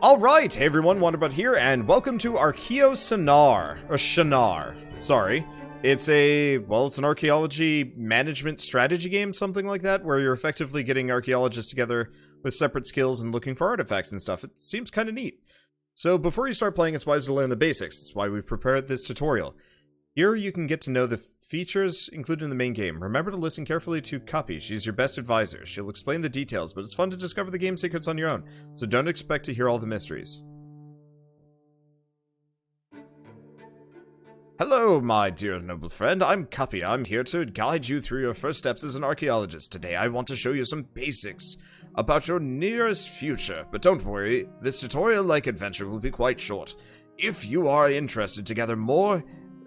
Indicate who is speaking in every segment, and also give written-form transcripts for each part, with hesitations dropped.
Speaker 1: Alright, hey everyone, Wanderbot here, and welcome to Archeo Shinar. Sorry. It's an archaeology management strategy game, something like that, where you're effectively getting archaeologists together with separate skills and looking for artifacts and stuff. It seems kind of neat. So before you start playing, it's wise to learn the basics. That's why we've prepared this tutorial. Here you can get to know the features included in the main game. Remember to listen carefully to Copy. She's your best advisor. She'll explain the details, but it's fun to discover the game secrets on your own, so don't expect to hear all the mysteries. Hello, my dear noble friend. I'm Copy. I'm here to guide you through your first steps as an archaeologist. Today, I want to show you some basics about your nearest future. But don't worry, this tutorial-like adventure will be quite short. If you are interested to gather more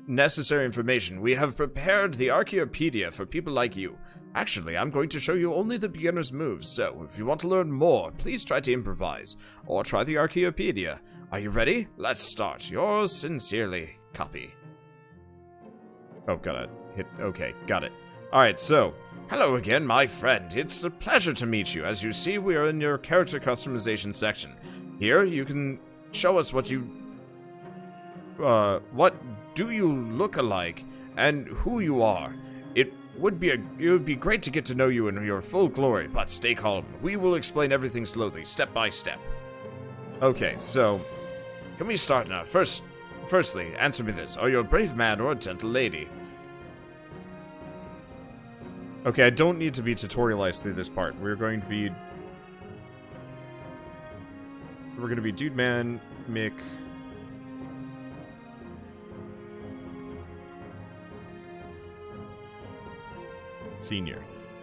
Speaker 1: necessary information, we have prepared the Archaeopedia for people like you. Actually, I'm going to show you only the beginner's moves, so if you want to learn more, please try to improvise, or try the Archaeopedia. Are you ready? Let's start. Yours sincerely, Copy. Oh, got it. Okay, got it. Alright, so, hello again, my friend. It's a pleasure to meet you. As you see, we are in your character customization section. Here, you can show us what do you look alike, and who you are. It would be great to get to know you in your full glory, but stay calm. We will explain everything slowly, step by step. Okay, so, can we start now? Firstly, answer me this. Are you a brave man or a gentle lady? Okay, I don't need to be tutorialized through this part. We're going to be Dude Man, Mick... Senior.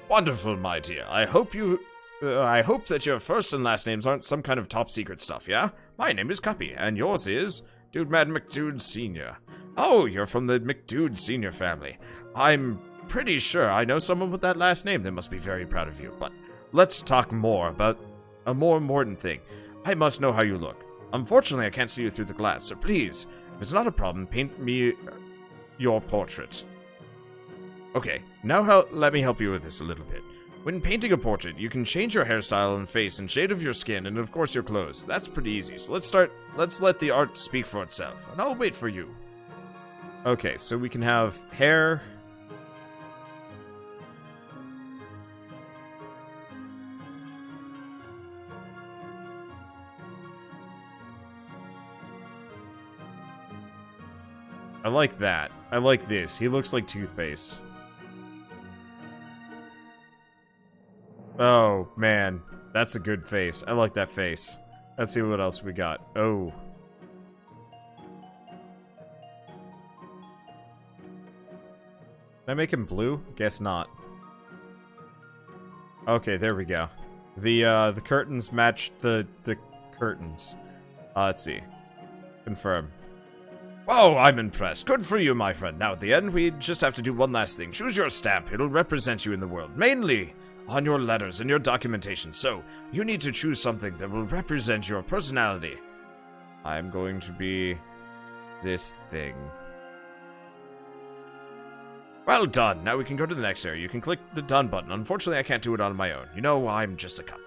Speaker 1: Wonderful, my dear. I hope that your first and last names aren't some kind of top secret stuff, yeah? My name is Copy, and yours is Dude Man McDude Senior. Oh, you're from the McDude Senior family. I'm pretty sure I know someone with that last name that must be very proud of you, but let's talk more about a more important thing. I must know how you look. Unfortunately, I can't see you through the glass, so please, if it's not a problem, paint me your portrait. Okay, now let me help you with this a little bit. When painting a portrait, you can change your hairstyle and face and shade of your skin and of course your clothes. That's pretty easy, so let's let the art speak for itself, and I'll wait for you. Okay, so we can have hair. I like that. I like this. He looks like toothpaste. Oh, man. That's a good face. I like that face. Let's see what else we got. Oh. Can I make him blue? Guess not. Okay, there we go. The curtains match the curtains. Let's see. Confirm. Oh, I'm impressed. Good for you, my friend. Now, at the end, we just have to do one last thing. Choose your stamp. It'll represent you in the world. Mainly on your letters and your documentation, so you need to choose something that will represent your personality. I'm going to be this thing. Well done. Now we can go to the next area. You can click the done button. Unfortunately, I can't do it on my own. You know, I'm just a cup.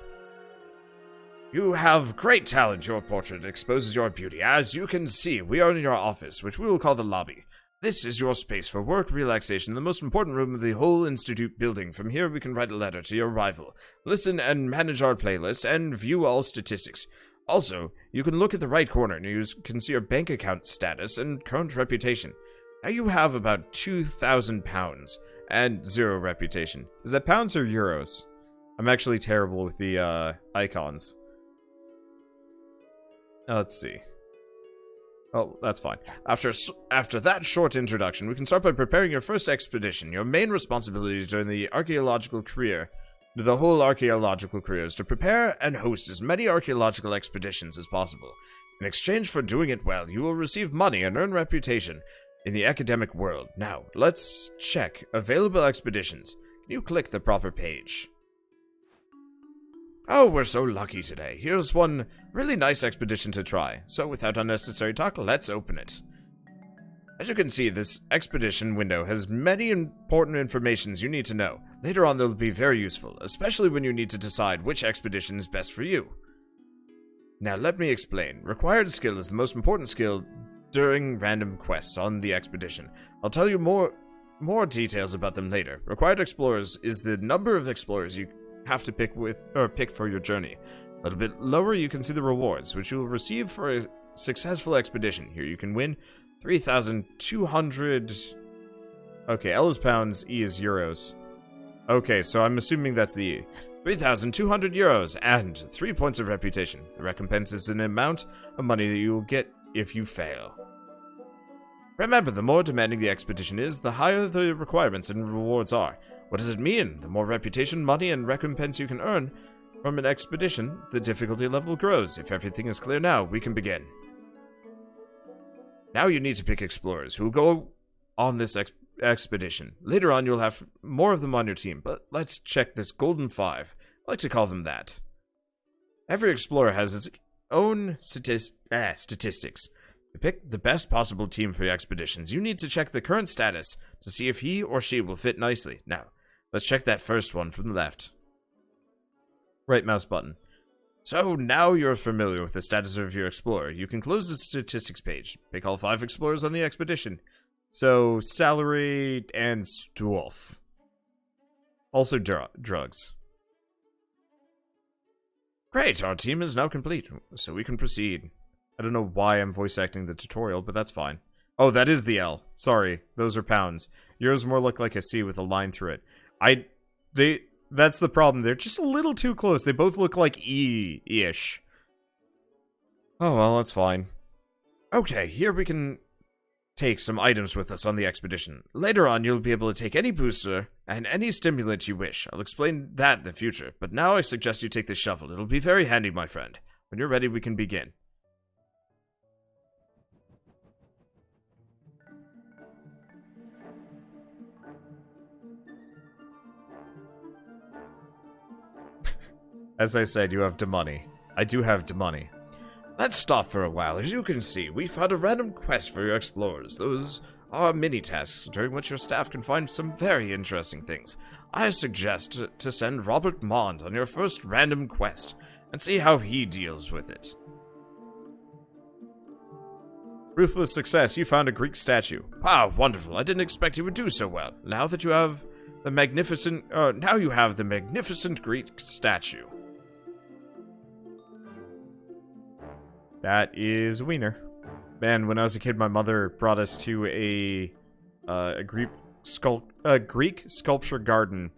Speaker 1: You have great talent. Your portrait exposes your beauty. As you can see, we are in your office, which we will call the lobby. This is your space for work, relaxation, the most important room of the whole Institute building. From here, we can write a letter to your rival, listen and manage our playlist, and view all statistics. Also, you can look at the right corner and you can see your bank account status and current reputation. Now you have about 2,000 pounds and 0 reputation. Is that pounds or euros? I'm actually terrible with the icons. Let's see. Oh, that's fine. After that short introduction, we can start by preparing your first expedition. Your main responsibility during the archaeological career, the whole archaeological career, is to prepare and host as many archaeological expeditions as possible. In exchange for doing it well, you will receive money and earn reputation in the academic world. Now, let's check available expeditions. Can you click the proper page? Oh, we're so lucky today. Here's one really nice expedition to try. So without unnecessary talk, let's open it. As you can see, this expedition window has many important informations you need to know. Later on, they'll be very useful, especially when you need to decide which expedition is best for you. Now let me explain. Required skill is the most important skill during random quests on the expedition. I'll tell you more details about them later. Required explorers is the number of explorers you have to pick for your journey. A little bit lower, you can see the rewards, which you will receive for a successful expedition. Here you can win 3,200... Okay, L is pounds, E is euros. Okay, so I'm assuming that's the E. 3,200 euros and 3 points of reputation. The recompense is an amount of money that you will get if you fail. Remember, the more demanding the expedition is, the higher the requirements and rewards are. What does it mean? The more reputation, money, and recompense you can earn from an expedition, the difficulty level grows. If everything is clear now, we can begin. Now you need to pick explorers who will go on this expedition. Later on, you'll have more of them on your team, but let's check this Golden Five. I like to call them that. Every explorer has its own statistics. To pick the best possible team for your expeditions, you need to check the current status to see if he or she will fit nicely. Now, let's check that first one from the left. Right mouse button. So now you're familiar with the status of your explorer. You can close the statistics page. Pick all 5 explorers on the expedition. So, salary and stuff. Also drugs. Great, our team is now complete, so we can proceed. I don't know why I'm voice acting the tutorial, but that's fine. Oh, that is the L. Sorry, those are pounds. Euros more look like a C with a line through it. That's the problem. They're just a little too close. They both look like E-ish. Oh, well, that's fine. Okay, here we can take some items with us on the expedition. Later on, you'll be able to take any booster and any stimulant you wish. I'll explain that in the future, but now I suggest you take this shovel. It'll be very handy, my friend. When you're ready, we can begin. As I said, you have the money. I do have the money. Let's stop for a while. As you can see, we found a random quest for your explorers. Those are mini-tasks during which your staff can find some very interesting things. I suggest to send Robert Mond on your first random quest and see how he deals with it. Ruthless success. You found a Greek statue. Wow, wonderful. I didn't expect you would do so well. Now you have the magnificent Greek statue. That is Wiener. Man, when I was a kid, my mother brought us to a Greek sculpture garden,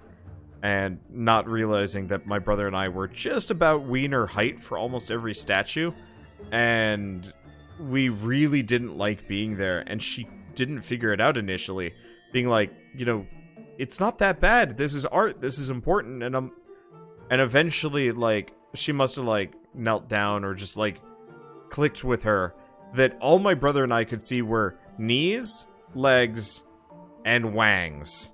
Speaker 1: and not realizing that my brother and I were just about Wiener height for almost every statue, and we really didn't like being there, and she didn't figure it out initially, being like, it's not that bad. This is art. This is important, and eventually, like, she must have knelt down or just clicked with her that all my brother and I could see were knees, legs, and wangs.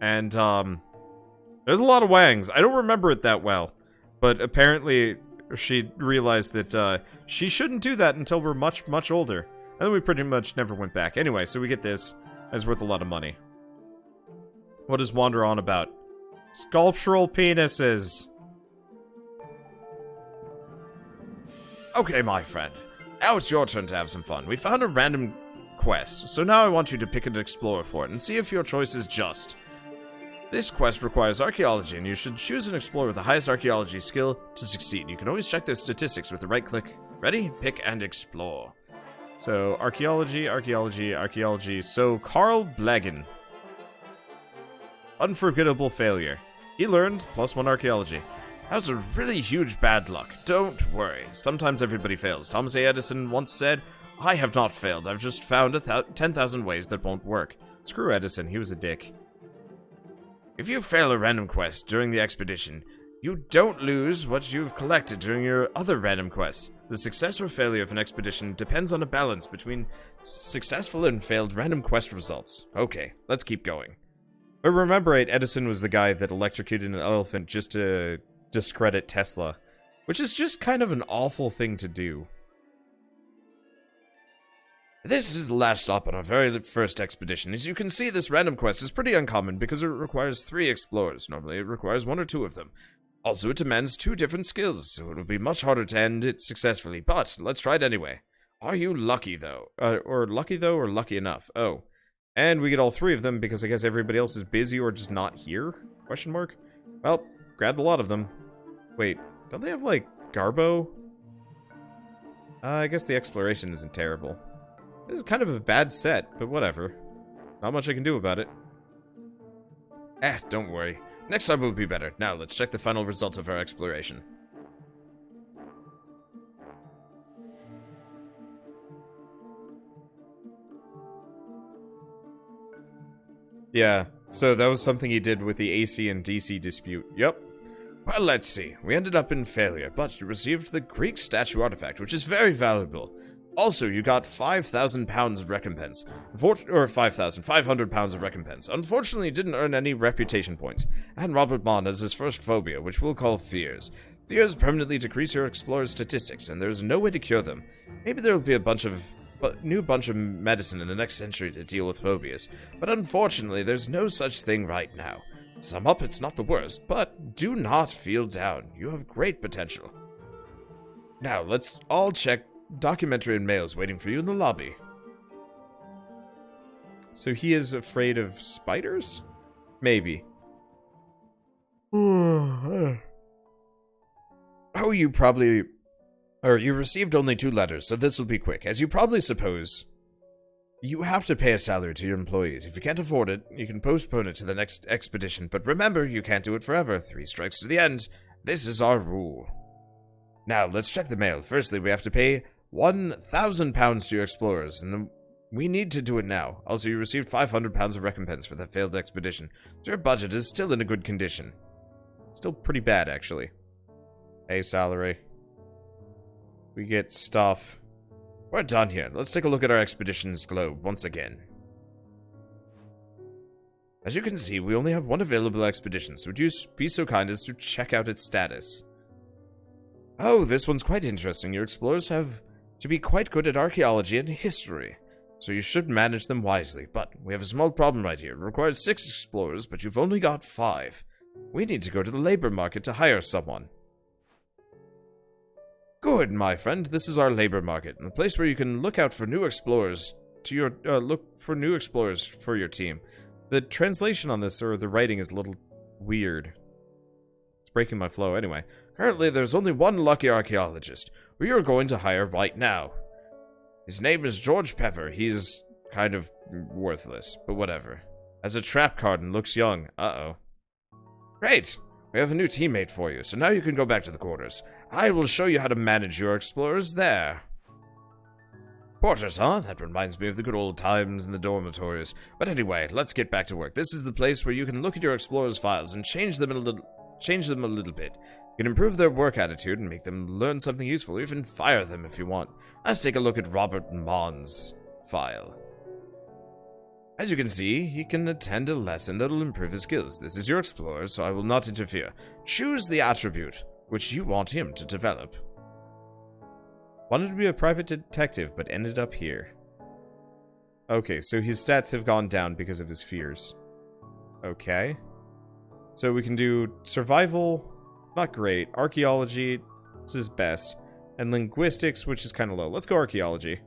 Speaker 1: And there's a lot of wangs. I don't remember it that well, but apparently she realized that she shouldn't do that until we're much, much older. And then we pretty much never went back. Anyway, so we get this. It's worth a lot of money. What is Wander on about? Sculptural penises. Okay, my friend. Now it's your turn to have some fun. We found a random quest, so now I want you to pick an explorer for it and see if your choice is just. This quest requires archaeology, and you should choose an explorer with the highest archaeology skill to succeed. You can always check their statistics with the right click. Ready? Pick and explore. So, archaeology. So, Carl Blegen. Unforgettable failure. He learned +1 archaeology. That was a really huge bad luck. Don't worry. Sometimes everybody fails. Thomas A. Edison once said, I have not failed. I've just found 10,000 ways that won't work. Screw Edison. He was a dick. If you fail a random quest during the expedition, you don't lose what you've collected during your other random quests. The success or failure of an expedition depends on a balance between successful and failed random quest results. Okay, let's keep going. But remember, right, Edison was the guy that electrocuted an elephant just to discredit Tesla, which is just kind of an awful thing to do. This is the last stop on our very first expedition. As you can see, this random quest is pretty uncommon because it requires 3 explorers. Normally it requires 1 or 2 of them. Also, it demands 2 different skills, so it'll be much harder to end it successfully, but let's try it anyway. Are you lucky, though? Or lucky enough? Oh. And we get all 3 of them because I guess everybody else is busy or just not here? Question mark? Well, grabbed a lot of them. Wait, don't they have, like, Garbo? I guess the exploration isn't terrible. This is kind of a bad set, but whatever. Not much I can do about it. Don't worry. Next time will be better. Now, let's check the final results of our exploration. Yeah, so that was something he did with the AC and DC dispute. Yep. Well, let's see. We ended up in failure, but you received the Greek statue artifact, which is very valuable. Also, you got 5,000 pounds of recompense. Or 5,500 pounds of recompense. Unfortunately, you didn't earn any reputation points. And Robert Mond has his first phobia, which we'll call fears. Fears permanently decrease your explorer's statistics, and there's no way to cure them. Maybe there'll be a new bunch of medicine in the next century to deal with phobias. But unfortunately, there's no such thing right now. Sum up, it's not the worst, but do not feel down. You have great potential. Now, let's all check documentary and mails waiting for you in the lobby. So he is afraid of spiders? Maybe. Oh, you received only 2 letters, so this will be quick. As you probably suppose, you have to pay a salary to your employees. If you can't afford it, you can postpone it to the next expedition, but remember, you can't do it forever. 3 strikes to the end. This is our rule. Now, let's check the mail. Firstly, we have to pay 1,000 pounds to your explorers, and we need to do it now. Also, you received 500 pounds of recompense for that failed expedition, so your budget is still in a good condition. Still pretty bad, actually. Pay salary. We get stuff. We're done here. Let's take a look at our expedition's globe once again. As you can see, we only have 1 available expedition, so would you be so kind as to check out its status? Oh, this one's quite interesting. Your explorers have to be quite good at archaeology and history, so you should manage them wisely. But we have a small problem right here. It requires 6 explorers, but you've only got 5. We need to go to the labor market to hire someone. Good, my friend. This is our labor market, the place where you can look out for new explorers to your for your team. The translation on this, or the writing, is a little weird. It's breaking my flow. Anyway, currently there's only 1 lucky archaeologist we are going to hire right now. His name is George Pepper. He's kind of worthless, but whatever. Has a trap card and looks young. Uh-oh. Great! We have a new teammate for you, so now you can go back to the quarters. I will show you how to manage your explorers there. Quarters, huh? That reminds me of the good old times in the dormitories. But anyway, let's get back to work. This is the place where you can look at your explorers' files and change them a little bit. You can improve their work attitude and make them learn something useful, or even fire them if you want. Let's take a look at Robert Mond's file. As you can see, he can attend a lesson that'll improve his skills. This is your explorer, so I will not interfere. Choose the attribute which you want him to develop. Wanted to be a private detective, but ended up here. Okay, so his stats have gone down because of his fears. Okay. So we can do survival, not great. Archaeology, this is best. And linguistics, which is kind of low. Let's go archaeology.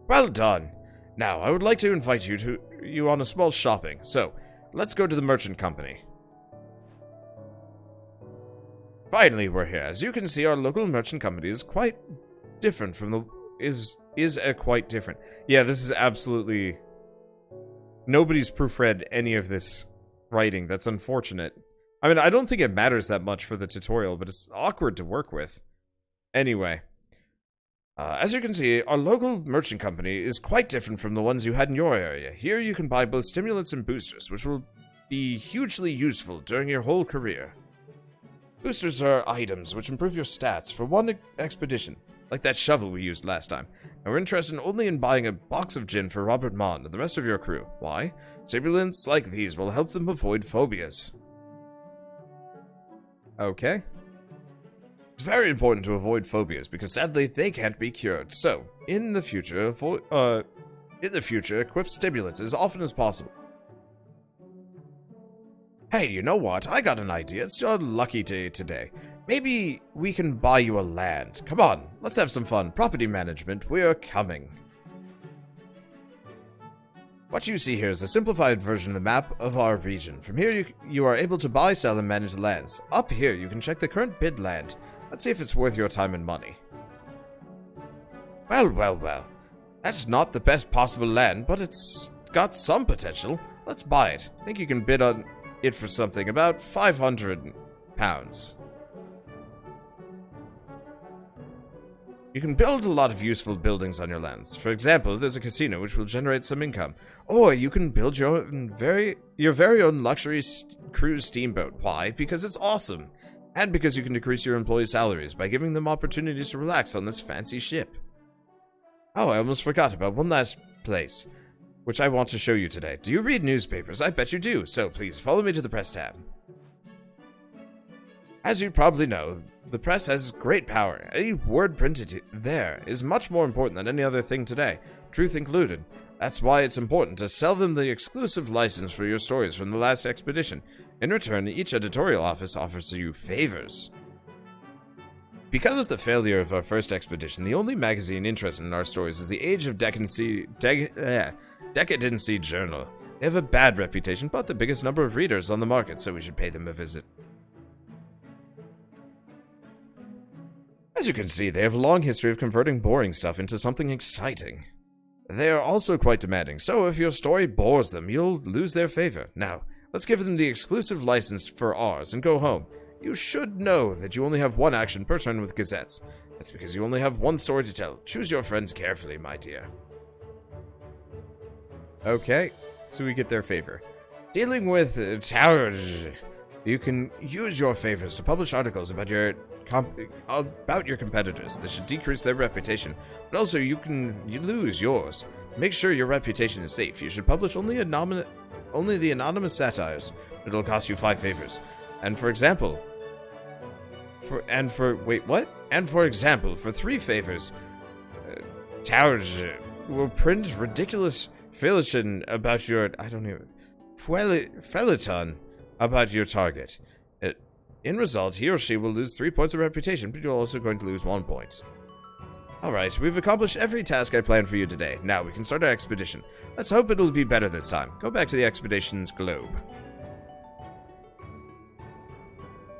Speaker 1: Well done. Now, I would like to invite you on a small shopping. So, let's go to the merchant company. Finally, we're here. As you can see, our local merchant company is quite different from the... is quite different. Yeah, this is absolutely... Nobody's proofread any of this writing. That's unfortunate. I mean, I don't think it matters that much for the tutorial, but it's awkward to work with. Anyway. As you can see, our local merchant company is quite different from the ones you had in your area. Here you can buy both stimulants and boosters, which will be hugely useful during your whole career. Boosters are items which improve your stats for one expedition, like that shovel we used last time. And we're interested only in buying a box of gin for Robert Mond and the rest of your crew. Why? Stimulants like these will help them avoid phobias. Okay. It's very important to avoid phobias because sadly they can't be cured. So, in the future, equip stimulants as often as possible. Hey, you know what? I got an idea. It's your lucky day today. Maybe we can buy you a land. Come on, let's have some fun. Property management, we're coming. What you see here is a simplified version of the map of our region. From here, you are able to buy, sell, and manage the lands. Up here, you can check the current bid land. Let's see if it's worth your time and money. Well. That's not the best possible land, but it's got some potential. Let's buy it. I think you can bid on it for something about £500. You can build a lot of useful buildings on your lands. For example, there's a casino which will generate some income. Or you can build your very own luxury cruise steamboat. Why? Because it's awesome. And because you can decrease your employees' salaries by giving them opportunities to relax on this fancy ship. Oh, I almost forgot about one last place, which I want to show you today. Do you read newspapers? I bet you do. So please, follow me to the press tab. As you probably know, the press has great power. Any word printed there is much more important than any other thing today, truth included. That's why it's important to sell them the exclusive license for your stories from the last expedition. In return, each editorial office offers you favors. Because of the failure of our first expedition, the only magazine interested in our stories is the Age of Decadency Journal. They have a bad reputation, but the biggest number of readers on the market, so we should pay them a visit. As you can see, they have a long history of converting boring stuff into something exciting. They are also quite demanding, so if your story bores them, you'll lose their favor. Now, let's give them the exclusive license for ours and go home. You should know that you only have one action per turn with gazettes. That's because you only have one story to tell. Choose your friends carefully, my dear. Okay, so we get their favor. Dealing with towers, you can use your favors to publish articles about your competitors. This should decrease their reputation, but also you lose yours. Make sure your reputation is safe. You should publish only the anonymous satires. It'll cost you 5 favors. And for example, for 3 favors, towers will print ridiculous fiction about your feliton about your target. In result, he or she will lose 3 points of reputation, but you're also going to lose 1 point. Alright, we've accomplished every task I planned for you today. Now we can start our expedition. Let's hope it'll be better this time. Go back to the expedition's globe.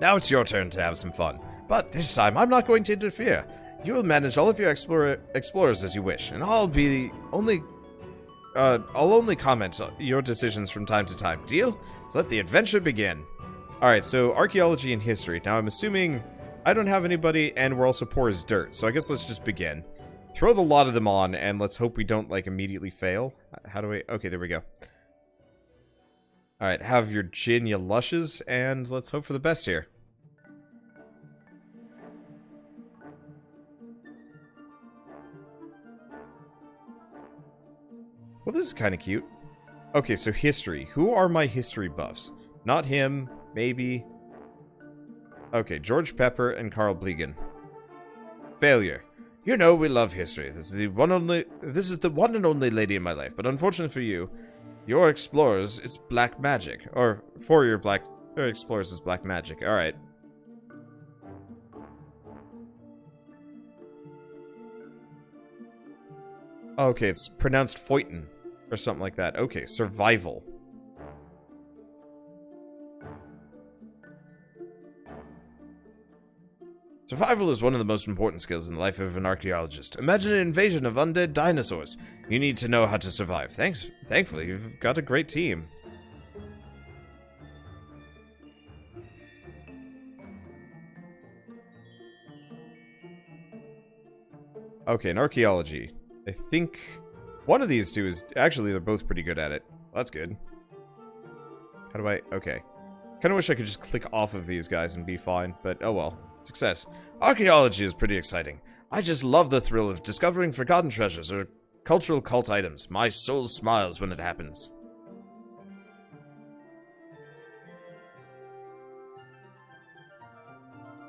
Speaker 1: Now it's your turn to have some fun. But this time, I'm not going to interfere. You will manage all of your explorers as you wish, and I'll only comment on your decisions from time to time. Deal? So let the adventure begin. Alright, so archaeology and history. Now I'm assuming I don't have anybody, and we're also poor as dirt, so I guess let's just begin. Throw the lot of them on, and let's hope we don't, immediately fail. How do we... Okay, there we go. Alright, have your gin, you lushes, and let's hope for the best here. Well, this is kind of cute. Okay, so history. Who are my history buffs? Not him, maybe. Okay, George Pepper and Carl Blegan. Failure. You know we love history. This is the one and only lady in my life, but unfortunately for you, your explorers, it's black magic. Or for your explorers, it's black magic. Alright. Okay, it's pronounced Foyton, or something like that. Okay, survival. Survival is one of the most important skills in the life of an archaeologist. Imagine an invasion of undead dinosaurs. You need to know how to survive. Thankfully, you've got a great team. Okay, in archaeology, I think one of these two is... Actually, they're both pretty good at it. Well, that's good. How do I... Okay. Kind of wish I could just click off of these guys and be fine, but oh well. Success. Archaeology is pretty exciting. I just love the thrill of discovering forgotten treasures or cultural cult items. My soul smiles when it happens.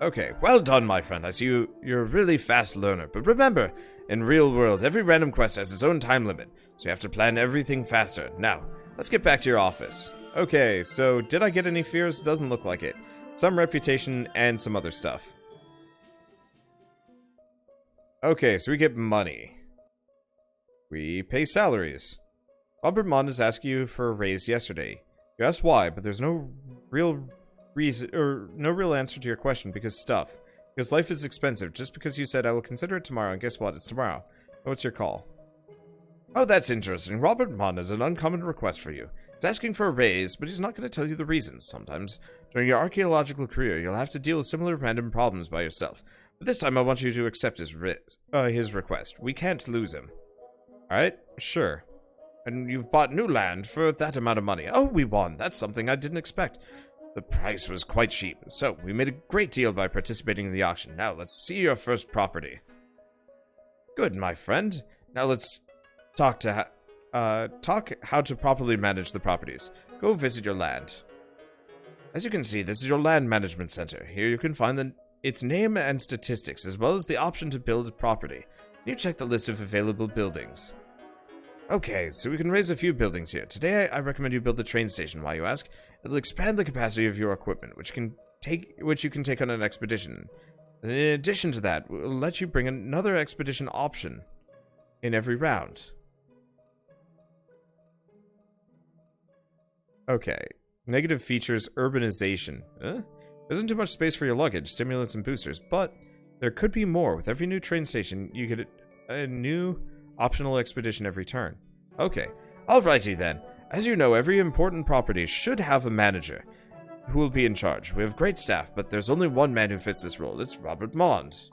Speaker 1: Okay, well done, my friend. I see you're a really fast learner. But remember, in real world, every random quest has its own time limit, so you have to plan everything faster. Now, let's get back to your office. Okay, so did I get any fears? Doesn't look like it. Some reputation and some other stuff. Okay, so we get money. We pay salaries. Robert Mond asked you for a raise yesterday. You asked why, but there's no real reason, or no real answer to your question because stuff. Because life is expensive. Just because you said I will consider it tomorrow, and guess what? It's tomorrow. What's your call? Oh, that's interesting. Robert Mond has an uncommon request for you. He's asking for a raise, but he's not going to tell you the reasons. Sometimes, during your archaeological career, you'll have to deal with similar random problems by yourself. But this time, I want you to accept his request. We can't lose him. Alright? Sure. And you've bought new land for that amount of money. Oh, we won. That's something I didn't expect. The price was quite cheap, so we made a great deal by participating in the auction. Now, let's see your first property. Good, my friend. Now let's talk how to properly manage the properties. Go visit your land. As you can see, this is your land management center. Here you can find its name and statistics, as well as the option to build a property. You check the list of available buildings. Okay, so we can raise a few buildings here. Today, I recommend you build the train station. Why, you ask? It'll expand the capacity of your equipment, which you can take on an expedition. And in addition to that, we'll let you bring another expedition option in every round. Okay. Negative features, urbanization. There isn't too much space for your luggage, stimulants, and boosters, but there could be more. With every new train station, you get a new optional expedition every turn. Okay. Alrighty then. As you know, every important property should have a manager who will be in charge. We have great staff, but there's only one man who fits this role. It's Robert Mond.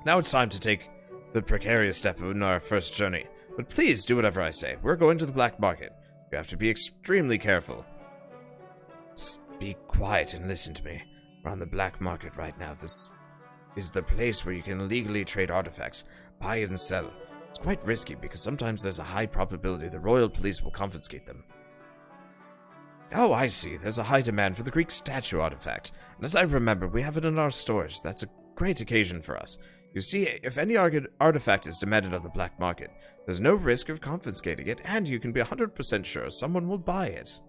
Speaker 1: Now it's time to take the precarious step in our first journey. But please do whatever I say. We're going to the black market. You have to be extremely careful. Psst, be quiet and listen to me. We're on the black market right now. This is the place where you can legally trade artifacts, buy and sell. It's quite risky because sometimes there's a high probability the royal police will confiscate them. Oh, I see. There's a high demand for the Greek statue artifact. And as I remember, we have it in our stores. That's a great occasion for us. You see, if any artifact is demanded on the black market, there's no risk of confiscating it, and you can be 100% sure someone will buy it.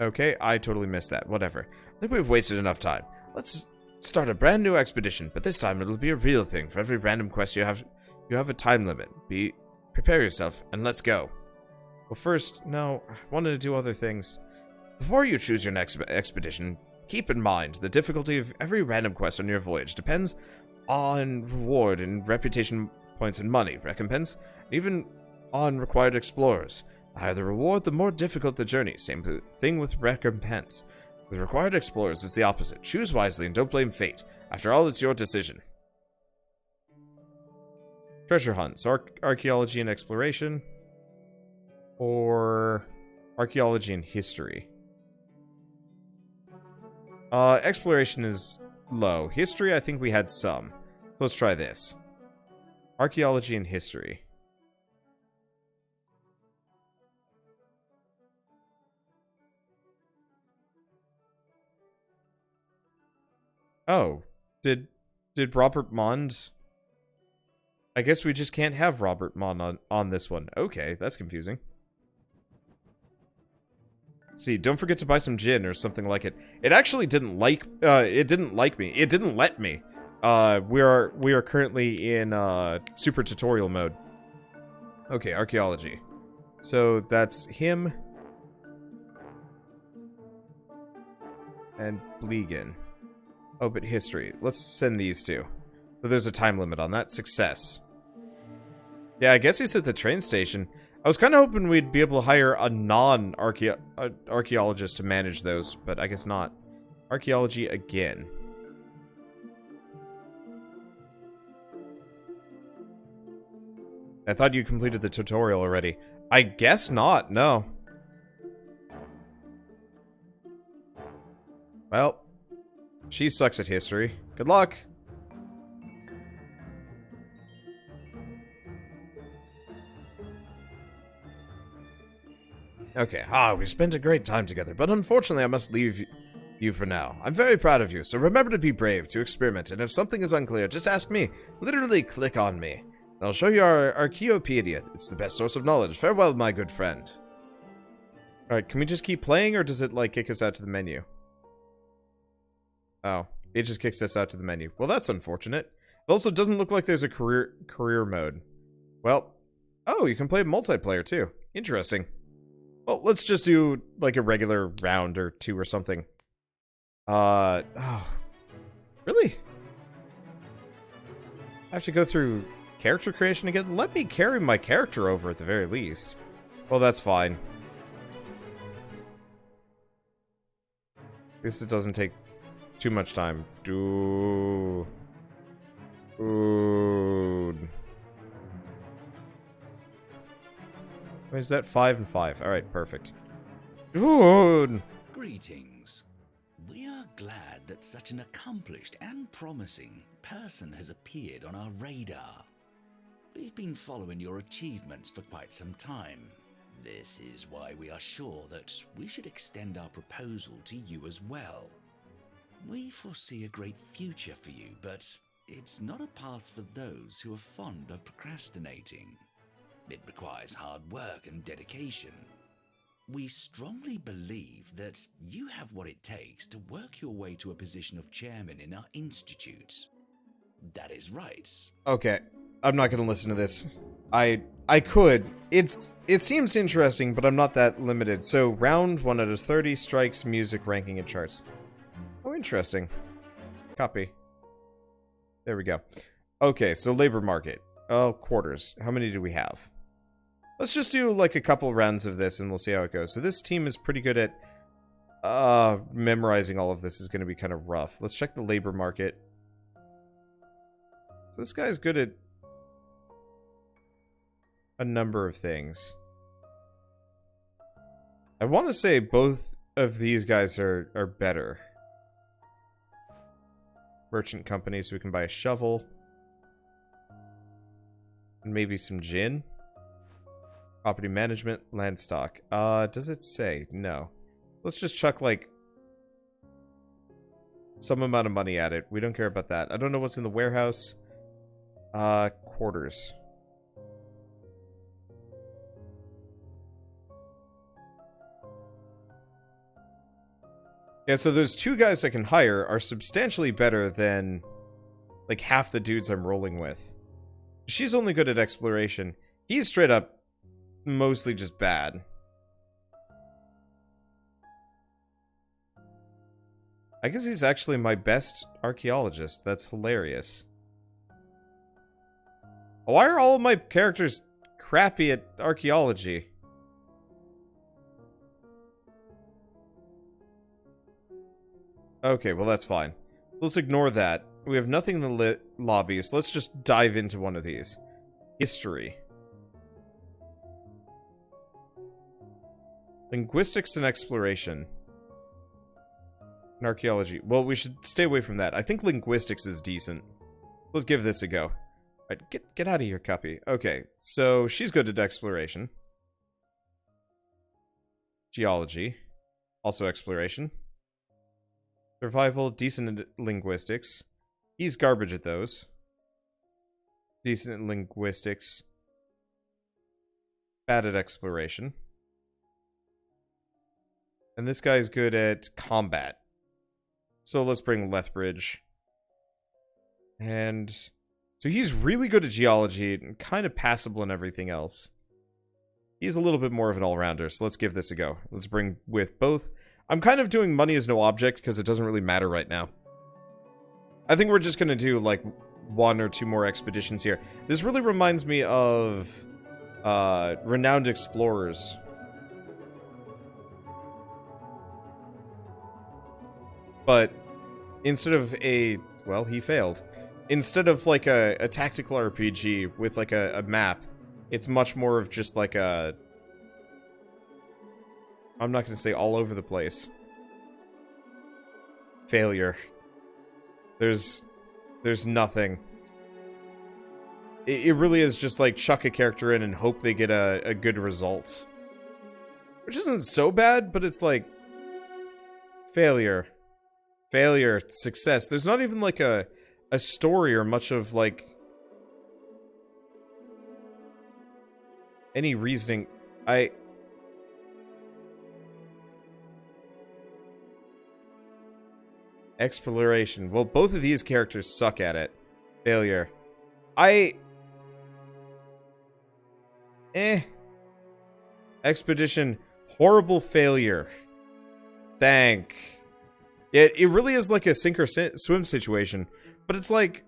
Speaker 1: Okay, I totally missed that. Whatever. I think we've wasted enough time. Let's start a brand new expedition, but this time it'll be a real thing. For every random quest you have a time limit. Prepare yourself, and let's go. Well, first, no, I wanted to do other things. Before you choose your next expedition, keep in mind the difficulty of every random quest on your voyage depends on reward and reputation points and money, recompense, and even on required explorers. The higher the reward, the more difficult the journey. Same thing with recompense. With required explorers, it's the opposite. Choose wisely and don't blame fate. After all, it's your decision. Treasure hunts, archaeology and exploration, or archaeology and history. Exploration is low. History, I think we had some. So let's try this. Archaeology and history. Oh, did Robert Mond... I guess we just can't have Robert Mond on this one. Okay, that's confusing. Let's see, don't forget to buy some gin or something like it. It actually didn't like me. It didn't let me. We are currently in super tutorial mode. Okay, archaeology. So that's him and Blegan. Oh, but history. Let's send these two. So there's a time limit on that. Success. Yeah, I guess he's at the train station. I was kind of hoping we'd be able to hire a non-archaeologist to manage those, but I guess not. Archaeology again. I thought you completed the tutorial already. I guess not, no. Well, she sucks at history. Good luck. Okay, we spent a great time together, but unfortunately I must leave you for now. I'm very proud of you, so remember to be brave, to experiment, and if something is unclear, just ask me. Literally click on me. I'll show you our Archaeopedia. It's the best source of knowledge. Farewell, my good friend. Alright, can we just keep playing, or does it, like, kick us out to the menu? Oh, it just kicks us out to the menu. Well, that's unfortunate. It also doesn't look like there's a career mode. Well, oh, you can play multiplayer, too. Interesting. Well, let's just do, like, a regular round or two or something. Oh. Really? I have to go through character creation again? Let me carry my character over at the very least. Well, that's fine. At least it doesn't take too much time. Dude. Wait, is that 5 and 5? Alright, perfect. Dude.
Speaker 2: Greetings. We are glad that such an accomplished and promising person has appeared on our radar. We've been following your achievements for quite some time. This is why we are sure that we should extend our proposal to you as well. We foresee a great future for you, but it's not a path for those who are fond of procrastinating. It requires hard work and dedication. We strongly believe that you have what it takes to work your way to a position of chairman in our institute. That is right.
Speaker 1: Okay, I'm not gonna listen to this. I could. It seems interesting, but I'm not that limited. So, round 1 out of 30, strikes, music, ranking, and charts. Oh, interesting. Copy. There we go. Okay, so labor market. Oh, quarters. How many do we have? Let's just do, like, a couple rounds of this, and we'll see how it goes. So this team is pretty good at... memorizing all of this is going to be kind of rough. Let's check the labor market. So this guy's good at... a number of things. I want to say both of these guys are better. Merchant company, so we can buy a shovel. And maybe some gin. Property management, land stock. Does it say? No. Let's just chuck, like, some amount of money at it. We don't care about that. I don't know what's in the warehouse. Quarters. Yeah, so those two guys I can hire are substantially better than, like, half the dudes I'm rolling with. She's only good at exploration. He's straight up mostly just bad. I guess he's actually my best archaeologist. That's hilarious. Why are all of my characters crappy at archaeology? Okay, well that's fine. Let's ignore that. We have nothing in the lobby, so let's just dive into one of these. History. Linguistics and exploration. And archaeology. Well, we should stay away from that. I think linguistics is decent. Let's give this a go. Alright, get out of here, Cuppy. Okay, so she's good at exploration. Geology. Also exploration. Survival, decent at linguistics. He's garbage at those. Decent at linguistics. Bad at exploration. And this guy's good at combat. So let's bring Lethbridge. And so he's really good at geology and kind of passable in everything else. He's a little bit more of an all-rounder, so let's give this a go. Let's bring with both. I'm kind of doing money as no object because it doesn't really matter right now. I think we're just going to do like 1 or 2 more expeditions here. This really reminds me of Renowned Explorers. But instead of a... well, he failed. Instead of like a tactical RPG with like a map, it's much more of just like a... I'm not going to say all over the place. Failure. There's nothing. It really is just like chuck a character in and hope they get a good result. Which isn't so bad, but it's like... failure. Failure. Success. There's not even like a story or much of like... any reasoning. Exploration. Well, both of these characters suck at it. Failure. Expedition. Horrible failure. Thank. It really is like a sink or swim situation. But it's like...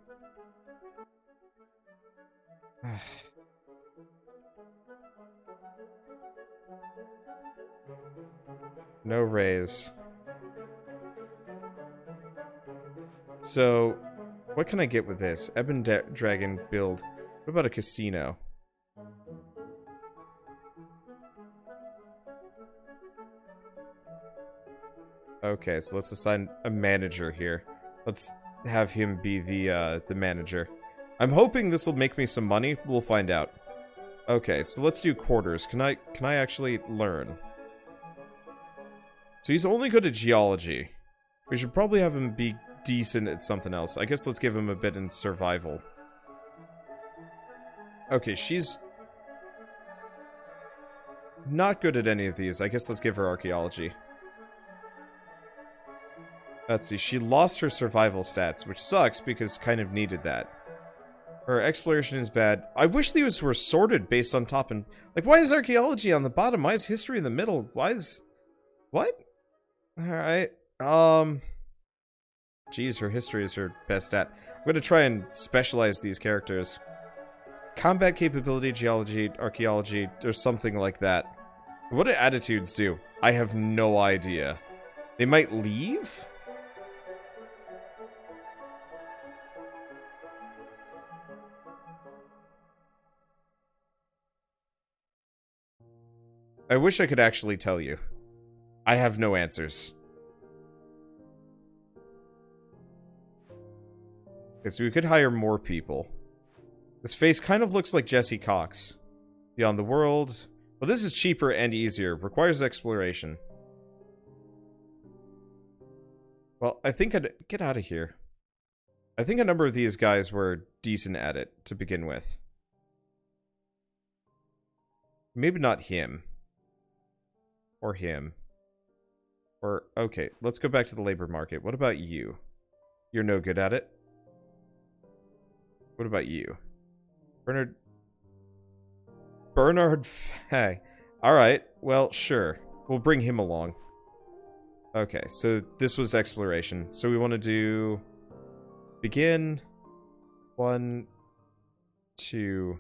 Speaker 1: No raise. So, what can I get with this? Ebon Dragon build. What about a casino? Okay, so let's assign a manager here. Let's have him be the manager. I'm hoping this will make me some money. We'll find out. Okay, so let's do quarters. Can I actually learn? So he's only good at geology. We should probably have him be decent at something else. I guess let's give him a bit in survival. Okay, she's not good at any of these. I guess let's give her archaeology. Let's see, she lost her survival stats, which sucks because kind of needed that. Her exploration is bad. I wish these were sorted based on top and... Like, why is archaeology on the bottom? Why is history in the middle? Why is... What? Alright, Geez, her history is her best stat. I'm gonna try and specialize these characters. Combat capability, geology, archaeology, or something like that. What do attitudes do? I have no idea. They might leave? I wish I could actually tell you. I have no answers. Okay, so we could hire more people. This face kind of looks like Jesse Cox. Beyond the world. Well, this is cheaper and easier. Requires exploration. Well, I think I'd get out of here. I think a number of these guys were decent at it to begin with. Maybe not him. Or him. Or, okay, let's go back to the labor market. What about you? You're no good at it. What about you? Bernard Fay. Alright, well, sure. We'll bring him along. Okay, so this was exploration. So we want to do... Begin. 1, 2,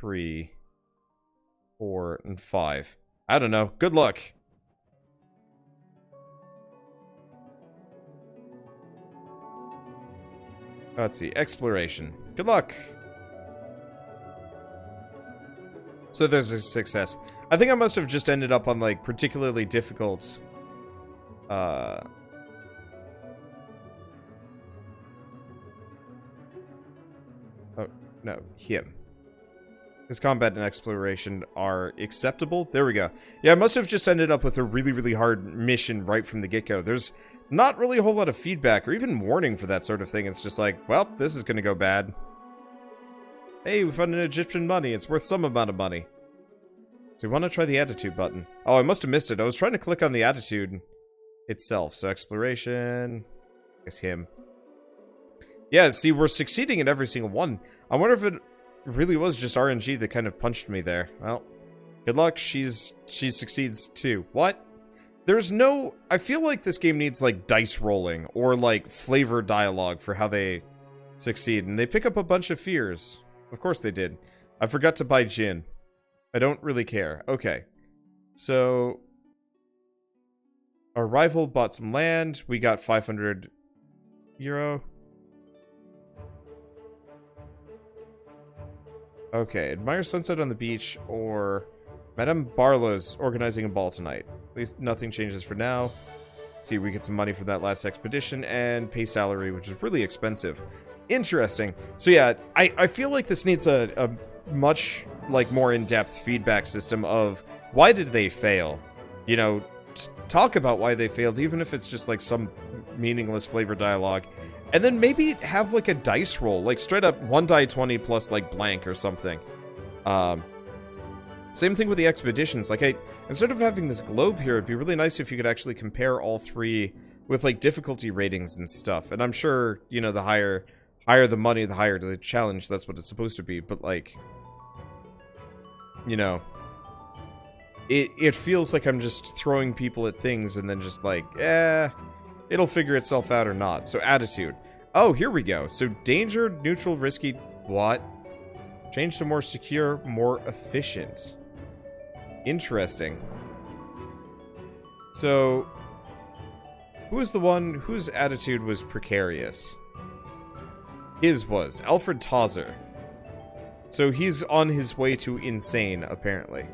Speaker 1: 3, 4, and 5. I don't know. Good luck. Let's see. Exploration. Good luck. So there's a success. I think I must have just ended up on, like, particularly difficult... Oh, no. Him. His combat and exploration are acceptable. There we go. Yeah, I must have just ended up with a really, really hard mission right from the get-go. There's not really a whole lot of feedback or even warning for that sort of thing. It's just like, well, this is gonna go bad. Hey, we found an Egyptian mummy. It's worth some amount of money. So we want to try the attitude button. Oh, I must have missed it. I was trying to click on the attitude itself. So exploration. I guess him. Yeah, see, we're succeeding in every single one. I wonder if it really was just RNG that kind of punched me there. Well, good luck. She succeeds too. What? There's no... I feel like this game needs, like, dice rolling or, like, flavor dialogue for how they succeed. And they pick up a bunch of fears. Of course they did. I forgot to buy gin. I don't really care. Okay. So... Our rival bought some land. We got 500 euro. Okay, admire sunset on the beach, or Madame Barlow's organizing a ball tonight. At least nothing changes for now. Let's see, we get some money from that last expedition, and pay salary, which is really expensive. Interesting. So yeah, I feel like this needs a much, like, more in-depth feedback system of why did they fail? You know, talk about why they failed, even if it's just, like, some meaningless flavor dialogue. And then maybe have, like, a dice roll. Like, straight up 1 die 20 plus, like, blank or something. Same thing with the expeditions. Like, instead of having this globe here, it'd be really nice if you could actually compare all 3 with, like, difficulty ratings and stuff. And I'm sure, you know, the higher the money, the higher the challenge. That's what it's supposed to be. But, like, you know, it feels like I'm just throwing people at things and then just like, it'll figure itself out or not. So attitude. Oh, here we go. So danger, neutral, risky, what? Change to more secure, more efficient. Interesting. So, who was the one whose attitude was precarious? His was. Alfred Tauser. So he's on his way to insane, apparently.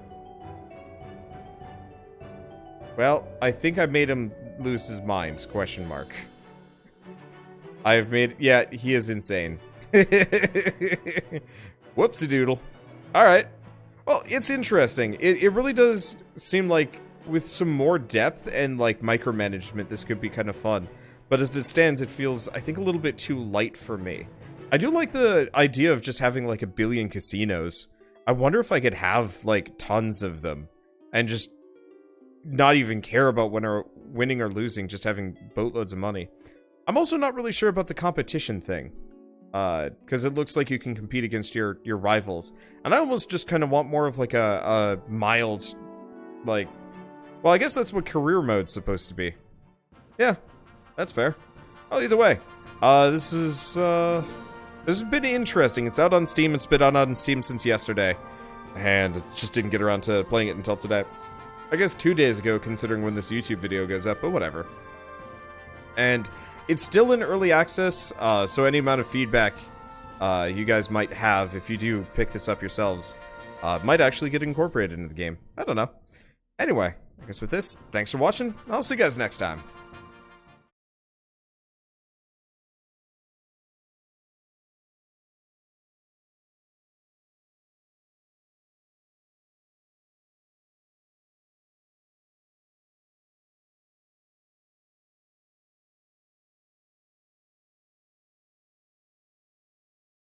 Speaker 1: Well, I think I made him lose his mind, question mark. I've made... Yeah, he is insane. Whoopsie-doodle. Alright. Well, it's interesting. It really does seem like with some more depth and, like, micromanagement, this could be kind of fun. But as it stands, it feels, I think, a little bit too light for me. I do like the idea of just having, like, 1 billion casinos. I wonder if I could have, like, tons of them. And just not even care about winning or losing, just having boatloads of money. I'm also not really sure about the competition thing. Because it looks like you can compete against your rivals. And I almost just kind of want more of, like, a mild, like... Well, I guess that's what career mode's supposed to be. Yeah, that's fair. Well, either way. This has been interesting. It's out on Steam. It's been out on Steam since yesterday. And just didn't get around to playing it until today. I guess 2 days ago, considering when this YouTube video goes up, but whatever. And it's still in early access, so any amount of feedback you guys might have, if you do pick this up yourselves, might actually get incorporated into the game. I don't know. Anyway, I guess with this, thanks for watching. I'll see you guys next time.